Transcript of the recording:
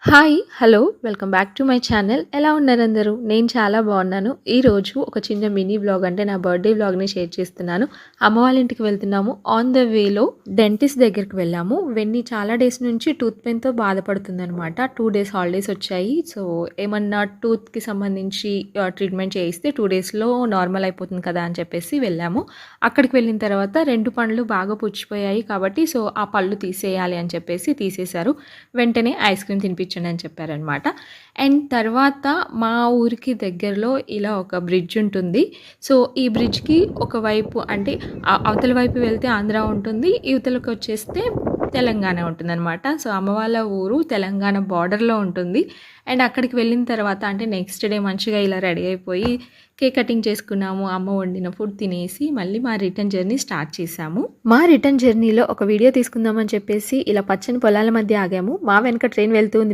Hi! Hello! Welcome back to my channel. ఎలా ఉన్నారందరూ? నేను చాలా బాగున్నాను. ఈరోజు ఒక చిన్న మినీ వ్లాగ్ అంటే నా బర్త్‌డే వ్లాగ్‌ని షేర్ చేస్తున్నాను. అమ్మ వాళ్ళ ఇంటికి వెళ్తున్నాము. ఆన్ ద వేలో డెంటిస్ట్ దగ్గరికి వెళ్ళాము. వెన్నీ చాలా డేస్ నుంచి టూత్ పెయిన్‌తో బాధపడుతుందనమాట. 2 డేస్ హాలిడేస్ వచ్చాయి. సో, ఏమన్నా టూత్‌కి సంబంధించి ట్రీట్మెంట్ చేయిస్తే 2 డేస్‌లో నార్మల్ అయిపోతుంది కదా అని చెప్పేసి వెళ్ళాము. అక్కడికి వెళ్ళిన తర్వాత 2 పండ్లు బాగా పుచ్చిపోయాయి కాబట్టి సో, ఆ పళ్ళు తీసేయాలి అని చెప్పేసి తీసేశారు. వెంటనే ఐస్ క్రీమ్ తినిపించండి అని చెప్పారనమాట. అండ్ తర్వాత మా ఊరికి దగ్గరలో ఇలా ఒక బ్రిడ్జ్ ఉంటుంది. సో, ఈ బ్రిడ్జ్‌కి ఒకవైపు అంటే అవతల వైపు వెళ్తే ఆంధ్ర ఉంటుంది. ఇవతలకి వచ్చేస్తే తెలంగాణ ఉంటుందనమాట. సో, అమ్మ వాళ్ళ ఊరు తెలంగాణ బార్డర్‌లో ఉంటుంది. అండ్ అక్కడికి వెళ్ళిన తర్వాత అంటే నెక్స్ట్ డే మంచిగా ఇలా రెడీ అయిపోయి కేక్ కటింగ్ చేసుకున్నాము. అమ్మ వండిన ఫుడ్ తినేసి మళ్ళీ మా రిటర్న్ జర్నీ స్టార్ట్ చేశాము. మా రిటర్న్ జర్నీలో ఒక వీడియో తీసుకుందామని చెప్పేసి ఇలా పచ్చని పొలాల మధ్య ఆగాము. మా వెనక ట్రైన్ వెళ్తూ ఉంది.